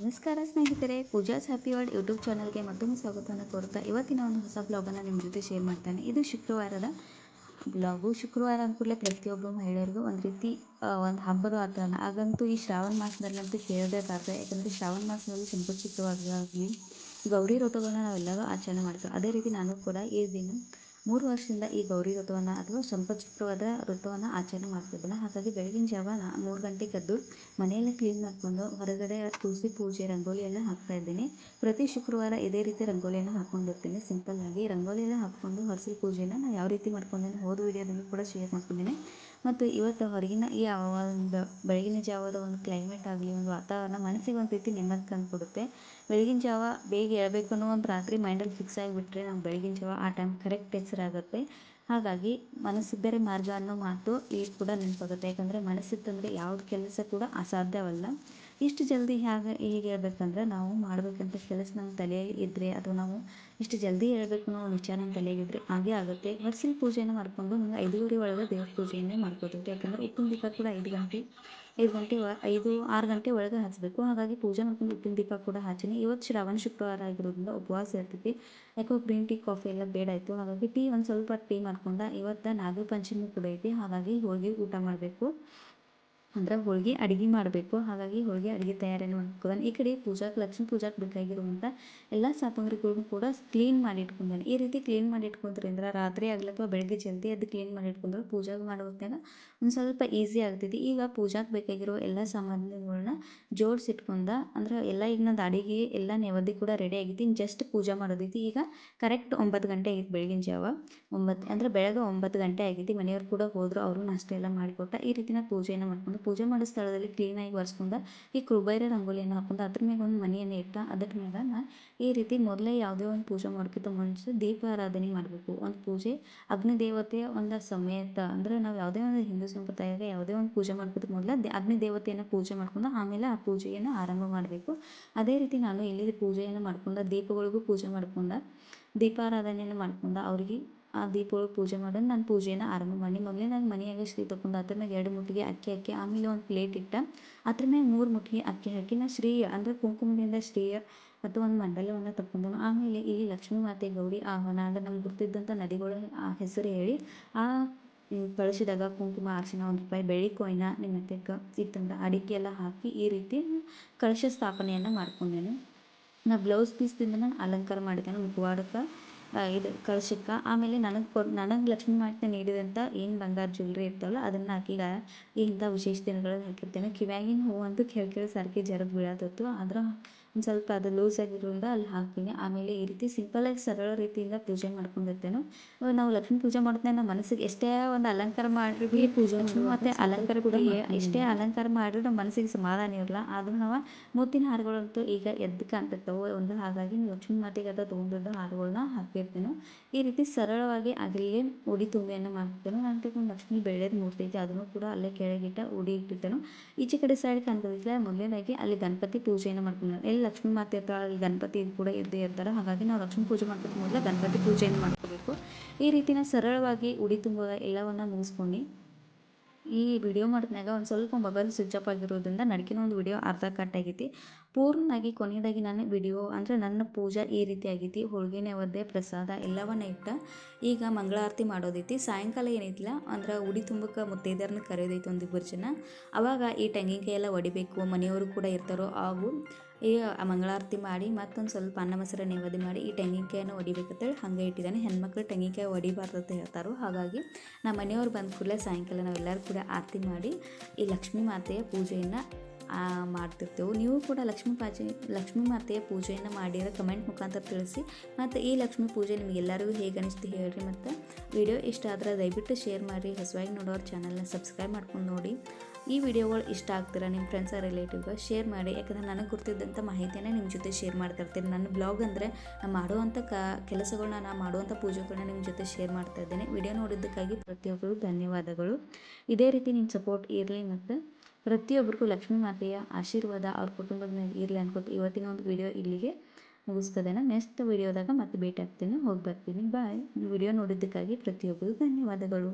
ನಮಸ್ಕಾರ ಸ್ನೇಹಿತರೆ, Pooja's happy world YouTube ಚಾನಲ್ಗೆ ಮತ್ತೊಮ್ಮೆ ಸ್ವಾಗತವನ್ನು ಕೋರ್ತಾ ಇವತ್ತಿನ ಒಂದು ಹೊಸ ಬ್ಲಾಗನ್ನು ನಿಮ್ಮ ಜೊತೆ ಶೇರ್ ಮಾಡ್ತಾನೆ. ಇದು ಶುಕ್ರವಾರದ ಬ್ಲಾಗು. ಶುಕ್ರವಾರ ಅಂದ್ಕೂಡಲೇ ಪ್ರತಿಯೊಬ್ಬರು ಮಹಿಳೆಯರಿಗೂ ಒಂದು ರೀತಿ ಒಂದು ಹಬ್ಬದ ವಾತಾವರಣ. ಹಾಗಂತೂ ಈ ಶ್ರಾವಣ ಮಾಸದಲ್ಲಂತೂ ಕೇಳಬೇಕಾದ್ರೆ, ಯಾಕಂದರೆ ಶ್ರಾವಣ ಮಾಸದಲ್ಲಿ ಸಂಪತ್ ಶುಕ್ರವಾರವಾಗಿ ಗೌರಿ ವ್ರತವನ್ನು ನಾವೆಲ್ಲರೂ ಆಚರಣೆ ಮಾಡ್ತೀವಿ. ಅದೇ ರೀತಿ ನಾನು ಕೂಡ ಈ ದಿನ 3 ವರ್ಷದಿಂದ ಈ ಗೌರಿ ವ್ರತವನ್ನು ಅಥವಾ ಸಂಪತ್ ಶುಕ್ರವಾರ ವ್ರತವನ್ನು ಆಚರಣೆ ಮಾಡ್ತಿದ್ದೇನೆ. ಹಾಗಾಗಿ ಬೆಳಗಿನ ಜಾವ 3 ಗಂಟೆಗೆ ಎದ್ದು ಮನೆಯೆಲ್ಲ ಕ್ಲೀನ್ ಮಾಡಿಕೊಂಡು ಹೊರಗಡೆ ತುಳಸಿ ಪೂಜೆ ರಂಗೋಲಿಯನ್ನು ಹಾಕ್ತಾ ಇದ್ದೀನಿ. ಪ್ರತಿ ಶುಕ್ರವಾರ ಇದೇ ರೀತಿ ರಂಗೋಲಿಯನ್ನು ಹಾಕ್ಕೊಂಡಿರ್ತೀನಿ. ಸಿಂಪಲ್ಲಾಗಿ ರಂಗೋಲಿಯನ್ನು ಹಾಕ್ಕೊಂಡು ಹೊರಸಿ ಪೂಜೆನ ನಾನು ಯಾವ ರೀತಿ ಮಾಡ್ಕೊಂಡಿದ್ದೀನಿ ಹೋದ ವೀಡಿಯೋದಲ್ಲಿ ಕೂಡ ಶೇರ್ ಮಾಡ್ಕೊಂಡಿದ್ದೀನಿ. ಮತ್ತು ಇವತ್ತು ಹೊರಗಿನ ಈ ಒಂದು ಬೆಳಗಿನ ಜಾವದ ಒಂದು ಕ್ಲೈಮೇಟ್ ಆಗಲಿ, ಒಂದು ವಾತಾವರಣ ಮನಸ್ಸಿಗೆ ಒಂದು ರೀತಿ ನೆಮ್ಮದಿ ತಂದುಕೊಡುತ್ತೆ. ಬೆಳಗಿನ ಜಾವ ಬೇಗ ಹೇಳ್ಬೇಕು ಅನ್ನೋ ಒಂದು ರಾತ್ರಿ ಮೈಂಡಲ್ಲಿ ಫಿಕ್ಸ್ ಆಗಿಬಿಟ್ರೆ ನಾವು ಬೆಳಗಿನ ಜಾವ ಆ ಟೈಮ್ ಕರೆಕ್ಟ್ ಹೆಸರಾಗುತ್ತೆ. ಹಾಗಾಗಿ ಮನಸ್ಸಿದ್ದರೆ ಮಾರ್ಗ ಅನ್ನೋ ಮಾತು ಈಗ ಕೂಡ ನೆನಪಾಗುತ್ತೆ. ಯಾಕಂದರೆ ಮನಸ್ಸಿತ್ತಂದರೆ ಯಾವ್ದು ಕೆಲಸ ಕೂಡ ಅಸಾಧ್ಯವಲ್ಲ. ಇಷ್ಟು ಜಲ್ದಿ ಹೀಗೆ ಹೇಳ್ಬೇಕಂದ್ರೆ, ನಾವು ಮಾಡಬೇಕಂತ ಕೆಲಸ ನಮ್ಮ ತಲೆಯಲ್ಲಿ ಇದ್ದರೆ ಅಥವಾ ನಾವು ಇಷ್ಟು ಜಲ್ದಿ ಹೇಳ್ಬೇಕು ಅನ್ನೋ ಒಂದು ವಿಚಾರ ನಮ್ಮ ತಲೆಗಿದ್ರೆ ಹಾಗೆ ಆಗುತ್ತೆ. ವರ್ಷಿನ ಪೂಜೆಯನ್ನು ಮಾಡಿಕೊಂಡು ಒಂದು 5:30 ಒಳಗೆ ದೇವ್ರ ಪೂಜೆಯನ್ನೇ ಮಾಡ್ಕೋತೀವಿ. ಯಾಕಂದರೆ ಉಪ್ಪಿನ ದೀಪ ಕೂಡ 6 ಗಂಟೆ ಒಳಗೆ ಹಚ್ಚಬೇಕು. ಹಾಗಾಗಿ ಪೂಜೆ ಮಾಡ್ಕೊಂಡು ಉಪ್ಪಿನ ದೀಪ ಕೂಡ ಹಚ್ಚೀನಿ. ಇವತ್ತು ಶ್ರಾವಣ ಶುಕ್ರವಾರ ಆಗಿರೋದ್ರಿಂದ ಉಪವಾಸ ಇರ್ತೈತಿ. ಯಾಕೋ ಗ್ರೀನ್ ಟೀ ಕಾಫಿ ಎಲ್ಲ ಬೇಡ ಆಯಿತು. ಹಾಗಾಗಿ ಒಂದು ಸ್ವಲ್ಪ ಟೀ ಮಾಡ್ಕೊಂಡು ಇವತ್ತು ನಾಗರ ಪಂಚಮಿ ಕೂಡ ಐತಿ. ಹಾಗಾಗಿ ಹೋಳಿಗೆ ಊಟ ಮಾಡಬೇಕು, ಅಂದ್ರೆ ಹೋಳಿಗೆ ಅಡುಗೆ ಮಾಡಬೇಕು. ಹಾಗಾಗಿ ಹೋಳಿಗೆ ಅಡುಗೆ ತಯಾರಿಯನ್ನು ಮಾಡ್ಕೊಂಡು ಈ ಕಡೆ ಲಕ್ಷ್ಮೀ ಪೂಜಾಕ್ಕೆ ಬೇಕಾಗಿರುವಂಥ ಎಲ್ಲ ಸಾಮಗ್ರಿಗಳನ್ನು ಕೂಡ ಕ್ಲೀನ್ ಮಾಡಿ ಇಟ್ಕೊಂಡೇನೆ. ಈ ರೀತಿ ಕ್ಲೀನ್ ಮಾಡಿ ಇಟ್ಕೊಂಡ್ರಿಂದ ರಾತ್ರಿ ಆಗಲಿ ಅಥವಾ ಬೆಳಗ್ಗೆ ಜಲ್ದಿ ಅದು ಕ್ಲೀನ್ ಮಾಡಿ ಇಟ್ಕೊಂಡ್ರೆ ಪೂಜೆ ಮಾಡೋ ಹೊತ್ನಾಗ ಒಂದು ಸ್ವಲ್ಪ ಈಸಿ ಆಗ್ತೈತಿ. ಈಗ ಪೂಜಾಕ್ಕೆ ಬೇಕಾಗಿರೋ ಎಲ್ಲ ಸಾಮಗ್ರಿಗಳನ್ನ ಜೋಡಿಸಿಟ್ಕೊಂಡ, ಅಂದ್ರೆ ಎಲ್ಲ ಈಗ ನಂದು ಅಡುಗೆ ಎಲ್ಲ ನೈವೇದ್ಯ ಕೂಡ ರೆಡಿ ಆಗೈತಿ. ಇನ್ನು ಜಸ್ಟ್ ಪೂಜೆ ಮಾಡೋದೈತಿ. ಈಗ ಕರೆಕ್ಟ್ 9 ಗಂಟೆ ಆಗೈತಿ. ಬೆಳಗಿನ ಜಾವ 9 ಅಂದರೆ ಬೆಳಗ್ಗೆ 9 ಗಂಟೆ ಆಗೈತಿ. ಮನೆಯವ್ರು ಕೂಡ ಹೋದರು, ಅವರು ನಾಷ್ಟ ಎಲ್ಲ ಮಾಡಿಕೊಟ್ಟ. ಈ ರೀತಿನ ಪೂಜೆಯನ್ನು ಮಾಡ್ಕೊಂಡು ಪೂಜೆ ಮಾಡೋ ಸ್ಥಳದಲ್ಲಿ ಕ್ಲೀನಾಗಿ ಒರೆಸ್ಕೊಂಡು ಈ ಕುಬೇರ ರಂಗೋಲಿಯನ್ನು ಹಾಕೊಂಡು ಅದ್ರ ಮ್ಯಾಗ ಒಂದು ಮನೆಯನ್ನು ಇಟ್ಟು ಅದ್ರ ಮ್ಯಾಗ ನಾನು ಈ ರೀತಿ ಮೊದಲೇ ಯಾವುದೇ ಒಂದು ಪೂಜೆ ಮಾಡೋಕ್ಕಿಂತ ಮುಂಚೆ ದೀಪಾರಾಧನೆ ಮಾಡಬೇಕು. ಒಂದು ಪೂಜೆ ಅಗ್ನಿದೇವತೆಯ ಒಂದು ಸಮೇತ, ಅಂದರೆ ನಾವು ಯಾವುದೇ ಒಂದು ಹಿಂದೂ ಸಂಪ್ರದಾಯದ ಯಾವುದೇ ಒಂದು ಪೂಜೆ ಮಾಡ್ಕೋತ ಮೊದಲು ಅಗ್ನಿದೇವತೆಯನ್ನು ಪೂಜೆ ಮಾಡ್ಕೊಂಡು ಆಮೇಲೆ ಆ ಪೂಜೆಯನ್ನು ಆರಂಭ ಮಾಡಬೇಕು. ಅದೇ ರೀತಿ ನಾನು ಇಲ್ಲಿ ಪೂಜೆಯನ್ನು ಮಾಡ್ಕೊಂಡು ದೀಪಗಳಿಗೂ ಪೂಜೆ ಮಾಡ್ಕೊಂಡು ದೀಪಾರಾಧನೆಯನ್ನು ಮಾಡ್ಕೊಂಡು ಅವ್ರಿಗೆ ಆ ದೀಪಗಳು ಪೂಜೆ ಮಾಡೋದು ನಾನು ಪೂಜೆಯನ್ನು ಆರಂಭ ಮಾಡಿ. ಮೊದಲೇ ನಾನು ಮನೆಯಾಗ ಶ್ರೀ ತಗೊಂಡು ಅದ್ರ ಮ್ಯಾಗ 2 ಮುಟ್ಟಿಗೆ ಅಕ್ಕಿ ಹಾಕಿ ಆಮೇಲೆ ಒಂದು ಪ್ಲೇಟ್ ಇಟ್ಟು ಅದ್ರ ಮ್ಯಾಗ 3 ಮುಟ್ಟಿಗೆ ಅಕ್ಕಿ ಹಾಕಿ ನಾನು ಶ್ರೀಯ ಅಂದರೆ ಕುಂಕುಮದಿಂದ ಶ್ರೀಯ ಮತ್ತು ಒಂದು ಮಂಡಲವನ್ನು ತಗೊಂಡು ಆಮೇಲೆ ಇಲ್ಲಿ ಲಕ್ಷ್ಮೀ ಮಾತೆ ಗೌರಿ ಆಹ್ವಾನ ಅಂದರೆ ನಮ್ಗೆ ಗೊತ್ತಿದ್ದಂಥ ನದಿಗಳ ಹೆಸರು ಹೇಳಿ ಆ ಕಳಶದಾಗ ಕುಂಕುಮ ಅರಿಶಿನ 1 ರೂಪಾಯಿ ಬೆಳ್ಳಿ ಕಾಯಿನ ಮತ್ತು ಇತ್ತಂದ್ರೆ ಅಡಿಕೆ ಎಲ್ಲ ಹಾಕಿ ಈ ರೀತಿ ಕಳಶ ಸ್ಥಾಪನೆಯನ್ನು ಮಾಡ್ಕೊಂಡೇನೆ. ನಾ ಬ್ಲೌಸ್ ಪೀಸ್ದಿಂದ ನಾನು ಅಲಂಕಾರ ಮಾಡಿದ್ದೇನೆ ಮುಖವಾಡಕ್ಕೆ, ಇದು ಕಳಶಕ್ಕೆ. ಆಮೇಲೆ ನನಗೆ ಲಕ್ಷ್ಮೀ ಮಾತೆ ನೀಡಿದಂಥ ಏನು ಬಂಗಾರ ಜ್ಯುವೆಲ್ರಿ ಇರ್ತಾವಲ್ಲ ಅದನ್ನು ಹಾಕಿ ಇಂಥ ವಿಶೇಷ ದಿನಗಳಲ್ಲಿ ಹಾಕಿರ್ತೇನೆ. ಕಿವ್ಯಾಗಿನ ಹೂವು ಅಂತೂ ಕೇಳಿ ಸಾರಿಗೆ ಜರದು ಬೀಳತ್ತಿತ್ತು, ಆದ್ರೆ ಒಂದು ಸ್ವಲ್ಪ ಅದು ಲೂಸ್ ಆಗಿರೋದ್ರಿಂದ ಅಲ್ಲಿ ಹಾಕ್ತೀನಿ. ಆಮೇಲೆ ಈ ರೀತಿ ಸಿಂಪಲಾಗಿ ಸರಳ ರೀತಿಯಿಂದ ಪೂಜೆ ಮಾಡ್ಕೊಂಡಿರ್ತೇನೆ. ನಾವು ಲಕ್ಷ್ಮೀ ಪೂಜೆ ಮಾಡ್ತೇನೆ, ನಮ್ಮ ಮನಸ್ಸಿಗೆ ಎಷ್ಟೇ ಒಂದು ಅಲಂಕಾರ ಮಾಡಿರಿ ಲಕ್ಷ್ಮೀ ಮಾತೆ ಅಲಂಕಾರ ಕೂಡ ಎಷ್ಟೇ ಅಲಂಕಾರ ಮಾಡಿದ್ರೆ ನಮ್ಮ ಮನಸ್ಸಿಗೆ ಸಮಾಧಾನ ಇರಲ್ಲ. ಆದರೂ ನಾವು ಮುತ್ತಿನ ಹಾರಗಳಂತೂ ಈಗ ಎದ್ದು ಕಾಣ್ತಿರ್ತವೆ ಒಂದು. ಹಾಗಾಗಿ ಲಕ್ಷ್ಮೀ ಮಾತೆಗೆ ಅದ ತೊಗೊಂಡಿದ್ದ ಹಾರಗಳನ್ನ ಹಾಕಿರ್ತೇನೆ. ಈ ರೀತಿ ಸರಳವಾಗಿ ಅಲ್ಲಿಗೆ ಉಡಿ ತುಂಬಿಯನ್ನು ಮಾಡ್ತೇನೆ. ನಾನು ಲಕ್ಷ್ಮೀ ಬೆಳ್ಳಿದ ಮೂರ್ತಿ ಐತಿ, ಅದನ್ನು ಕೂಡ ಅಲ್ಲೇ ಕೆಳಗಿಟ್ಟ ಉಡಿ ಇಟ್ಟಿರ್ತೇನೆ. ಈಚೆ ಕಡೆ ಸೈಡ್ ಕಾಣ್ತದಿಲ್ಲ, ಮೊದಲನೇದಾಗಿ ಅಲ್ಲಿ ಗಣಪತಿ ಪೂಜೆಯನ್ನು ಮಾಡ್ಕೊಂಡು ಎಲ್ಲಿ ಲಕ್ಷ್ಮೀ ಮಾತೆ ಇರ್ತಾಳೆ ಅಲ್ಲಿ ಗಣಪತಿ ಕೂಡ ಇದ್ದೇ ಇರ್ತಾರೆ. ಹಾಗಾಗಿ ನಾವು ಲಕ್ಷ್ಮೀ ಪೂಜೆ ಮಾಡ್ಕೊತ ಮೊದಲು ಗಣಪತಿ ಪೂಜೆಯನ್ನು ಮಾಡ್ಕೋಬೇಕು. ಈ ರೀತಿನ ಸರಳವಾಗಿ ಉಡಿ ತುಂಬ ಎಲ್ಲವನ್ನು ಮುಗಿಸ್ಕೊಂಡು ಈ ವಿಡಿಯೋ ಮಾಡಿದ್ಮ್ಯಾಗ ಒಂದು ಸ್ವಲ್ಪ ಮೊಬೈಲ್ ಸ್ವಿಚ್ ಆಫ್ ಆಗಿರೋದ್ರಿಂದ ನಡಕಿನ ಒಂದು ವಿಡಿಯೋ ಅರ್ಧ ಕಟ್ ಆಗೈತಿ. ಪೂರ್ಣವಾಗಿ ಕೊನೆಯದಾಗಿ ನಾನು ವಿಡಿಯೋ ಅಂದರೆ ನನ್ನ ಪೂಜೆ ಈ ರೀತಿ ಆಗೈತಿ. ಹೋಳಿಗೆ ನೈವೇದ್ಯ ಪ್ರಸಾದ ಎಲ್ಲವನ್ನ ಇಟ್ಟು ಈಗ ಮಂಗಳಾರತಿ ಮಾಡೋದೈತಿ. ಸಾಯಂಕಾಲ ಏನೈತಿಲ್ಲ ಅಂದ್ರೆ ಉಡಿ ತುಂಬಕ್ಕೆ ಮುತ್ತೈದೆಯರನ್ನ ಕರೆಯೋದೈತಿ ಒಂದಿಬ್ಬರು ಜನ. ಆವಾಗ ಈ ತೆಂಗಿನಕಾಯಿ ಎಲ್ಲ ಹೊಡಿಬೇಕು, ಮನೆಯವರು ಕೂಡ ಇರ್ತಾರೋ ಹಾಗೂ ಈ ಮಂಗಳಾರತಿ ಮಾಡಿ ಮತ್ತೊಂದು ಸ್ವಲ್ಪ ಅನ್ನ ಮೊಸರು ನೈವೇದ್ಯ ಮಾಡಿ ಈ ತೆಂಗಿನಕಾಯನ್ನು ಹೊಡಿಬೇಕಂತೇಳಿ ಹಾಗೆ ಇಟ್ಟಿದ್ದಾನೆ. ಹೆಣ್ಮಕ್ಳು ತೆಂಗಿನಕಾಯಿ ಹೊಡಿಬಾರ್ದು ಅಂತ ಹೇಳ್ತಾರೆ. ಹಾಗಾಗಿ ನಮ್ಮ ಮನೆಯವ್ರು ಬಂದ ಕೂಡಲೇ ಸಾಯಂಕಾಲ ನಾವೆಲ್ಲರೂ ಕೂಡ ಆರತಿ ಮಾಡಿ ಈ ಲಕ್ಷ್ಮೀ ಮಾತೆಯ ಪೂಜೆಯನ್ನು ಮಾಡ್ತಿರ್ತೇವೆ. ನೀವು ಕೂಡ ಲಕ್ಷ್ಮೀ ಮಾತೆಯ ಪೂಜೆಯನ್ನು ಮಾಡಿರೋ ಕಮೆಂಟ್ ಮುಖಾಂತರ ತಿಳಿಸಿ. ಮತ್ತು ಈ ಲಕ್ಷ್ಮೀ ಪೂಜೆ ನಿಮಗೆಲ್ಲರಿಗೂ ಹೇಗೆ ಅನಿಸ್ತು ಹೇಳ್ರಿ. ಮತ್ತು ವಿಡಿಯೋ ಇಷ್ಟ ಆದರೆ ದಯವಿಟ್ಟು ಶೇರ್ ಮಾಡಿ. ಹೊಸವಾಗಿ ನೋಡೋರು ಚಾನಲ್ನ ಸಬ್ಸ್ಕ್ರೈಬ್ ಮಾಡ್ಕೊಂಡು ನೋಡಿ. ಈ ವಿಡಿಯೋಗಳು ಇಷ್ಟ ಆಗ್ತೀರಾ ನಿಮ್ಮ ಫ್ರೆಂಡ್ಸ್ ರಿಲೇಟಿವ್ಗೆ ಶೇರ್ ಮಾಡಿ. ಯಾಕಂದರೆ ನನಗೆ ಗೊತ್ತಿದ್ದಂಥ ಮಾಹಿತಿಯನ್ನು ನಿಮ್ಮ ಜೊತೆ ಶೇರ್ ಮಾಡ್ತಾಯಿರ್ತೀನಿ. ನನ್ನ ಬ್ಲಾಗ್ ಅಂದರೆ ನಾನು ಮಾಡುವಂಥ ಕೆಲಸಗಳನ್ನ, ನಾನು ಮಾಡುವಂಥ ಪೂಜೆಗಳನ್ನ ನಿಮ್ಮ ಜೊತೆ ಶೇರ್ ಮಾಡ್ತಾ ಇದ್ದೇನೆ. ವಿಡಿಯೋ ನೋಡಿದ್ದಕ್ಕಾಗಿ ಪ್ರತಿಯೊಬ್ಬರು ಧನ್ಯವಾದಗಳು. ಇದೇ ರೀತಿ ನಿಮ್ಮ ಸಪೋರ್ಟ್ ಇರಲಿ ಮತ್ತು ಪ್ರತಿಯೊಬ್ಬರಿಗೂ ಲಕ್ಷ್ಮೀ ಮಾತೆಯ ಆಶೀರ್ವಾದ ಅವ್ರ ಕುಟುಂಬದ ಮೇಲೆ ಇರಲಿ ಅನ್ಕೋತ ಇವತ್ತಿನ ಒಂದು ವಿಡಿಯೋ ಇಲ್ಲಿಗೆ ಮುಗಿಸ್ತದೇನೆ. ನೆಕ್ಸ್ಟ್ ವಿಡಿಯೋದಾಗ ಮತ್ತೆ ಭೇಟಿ ಆಗ್ತೀನಿ, ಹೋಗಿ ಬರ್ತೀನಿ. ಬಾಯ್. ವಿಡಿಯೋ ನೋಡಿದ್ದಕ್ಕಾಗಿ ಪ್ರತಿಯೊಬ್ಬರು ಧನ್ಯವಾದಗಳು.